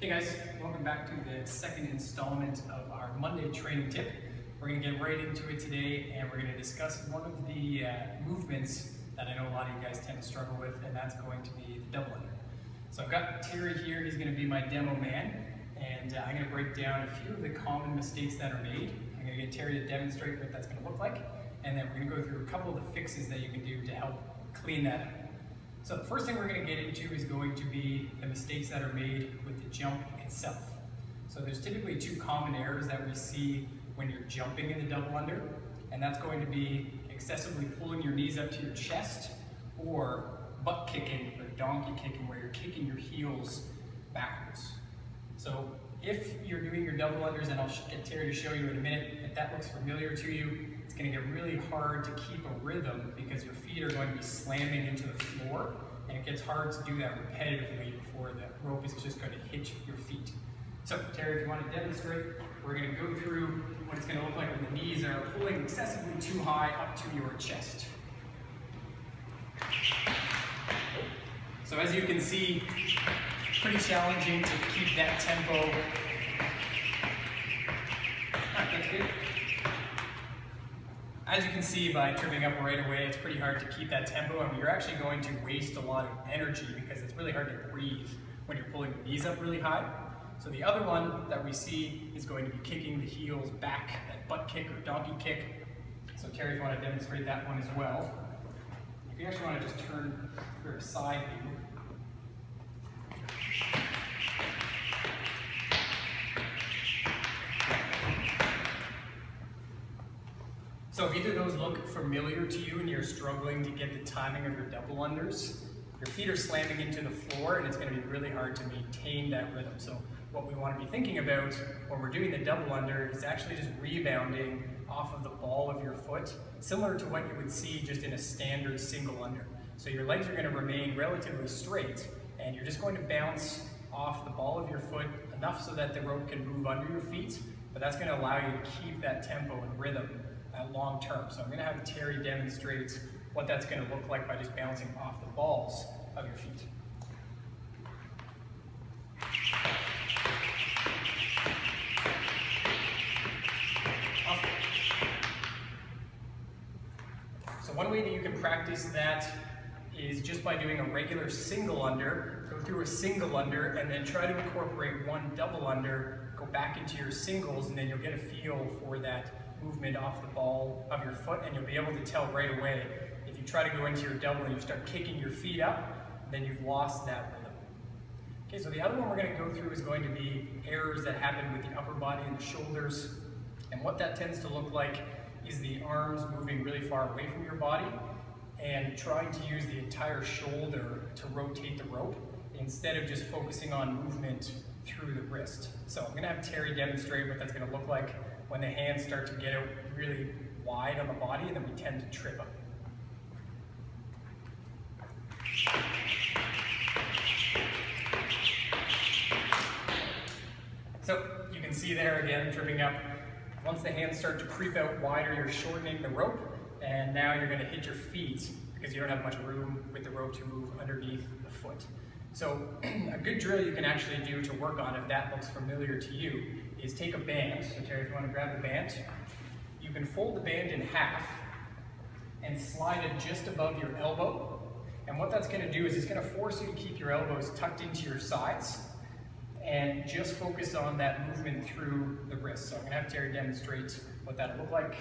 Hey guys, welcome back to the second installment of our Monday training tip. We're going to get right into it today and we're going to discuss one of the movements that I know a lot of you guys tend to struggle with, and that's going to be the double under. So I've got Terry here, he's going to be my demo man, and I'm going to break down a few of the common mistakes that are made. I'm going to get Terry to demonstrate what that's going to look like, and then we're going to go through a couple of the fixes that you can do to help clean that up. So the first thing we're going to get into is going to be the mistakes that are made with the jump itself. So there's typically two common errors that we see when you're jumping in the double under, and that's going to be excessively pulling your knees up to your chest, or butt kicking or donkey kicking, where you're kicking your heels backwards. So if you're doing your double unders, and I'll get Terry to show you in a minute, if that looks familiar to you, it's going to get really hard to keep a rhythm because your feet are going to be slamming into the floor, and it gets hard to do that repetitively before the rope is just going to hit your feet. So Terry, if you want to demonstrate, we're going to go through what it's going to look like when the knees are pulling excessively too high up to your chest. So as you can see, it's pretty challenging to keep that tempo. That's good. As you can see by tripping up right away, it's pretty hard to keep that tempo, and you're actually going to waste a lot of energy because it's really hard to breathe when you're pulling the knees up really high. So the other one that we see is going to be kicking the heels back, that butt kick or donkey kick. So Terry, if you want to demonstrate that one as well. If you actually want to just turn for a side view. So if either of those look familiar to you and you're struggling to get the timing of your double unders, your feet are slamming into the floor and it's going to be really hard to maintain that rhythm. So what we want to be thinking about when we're doing the double under is actually just rebounding off of the ball of your foot, similar to what you would see just in a standard single under. So your legs are going to remain relatively straight and you're just going to bounce off the ball of your foot enough so that the rope can move under your feet, but that's going to allow you to keep that tempo and rhythm long term. So I'm going to have Terry demonstrate what that's going to look like by just bouncing off the balls of your feet. Awesome. So one way that you can practice that is just by doing a regular single under. Go through a single under and then try to incorporate one double under, go back into your singles, and then you'll get a feel for that movement off the ball of your foot, and you'll be able to tell right away if you try to go into your double and you start kicking your feet up, then you've lost that rhythm. Okay, so the other one we're going to go through is going to be errors that happen with the upper body and the shoulders, and what that tends to look like is the arms moving really far away from your body and trying to use the entire shoulder to rotate the rope instead of just focusing on movement through the wrist. So I'm going to have Terry demonstrate what that's going to look like when the hands start to get out really wide on the body, and then we tend to trip up. So you can see there again, tripping up. Once the hands start to creep out wider, you're shortening the rope, and now you're going to hit your feet because you don't have much room with the rope to move underneath the foot. So a good drill you can actually do to work on, if that looks familiar to you, is take a band. So Terry, if you want to grab the band, you can fold the band in half and slide it just above your elbow. And what that's going to do is it's going to force you to keep your elbows tucked into your sides and just focus on that movement through the wrist. So I'm going to have Terry demonstrate what that'll look like.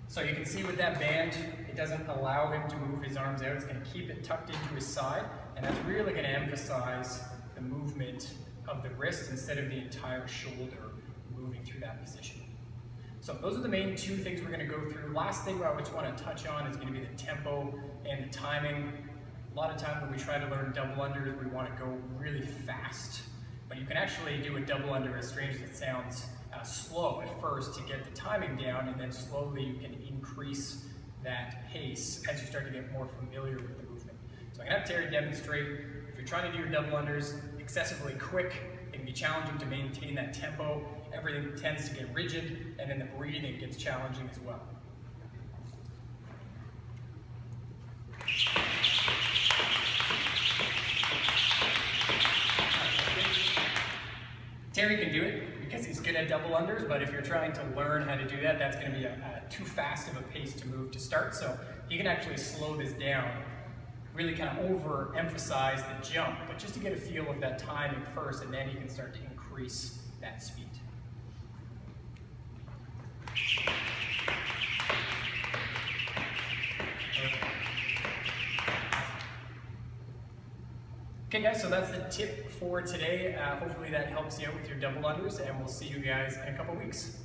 So you can see with that band, it doesn't allow him to move his arms out. It's going to keep it tucked into his side, and that's really going to emphasize the movement of the wrist instead of the entire shoulder moving through that position. So those are the main two things we're going to go through. Last thing I just want to touch on is going to be the tempo and the timing. A lot of times when we try to learn double unders, we want to go really fast, but you can actually do a double under, as strange as it sounds, slow at first to get the timing down, and then slowly you can increase that pace as you start to get more familiar with the movement. So I'm going to have Terry demonstrate. If you're trying to do your double unders excessively quick, it can be challenging to maintain that tempo. Everything tends to get rigid, and then the breathing gets challenging as well. Terry can do it because he's good at double unders, but if you're trying to learn how to do that, that's going to be too fast of a pace to move to start. So you can actually slow this down, really kind of overemphasize the jump, but just to get a feel of that timing first, and then you can start to increase that speed. Okay guys, so that's the tip for today. Hopefully that helps you out with your double unders, and we'll see you guys in a couple weeks.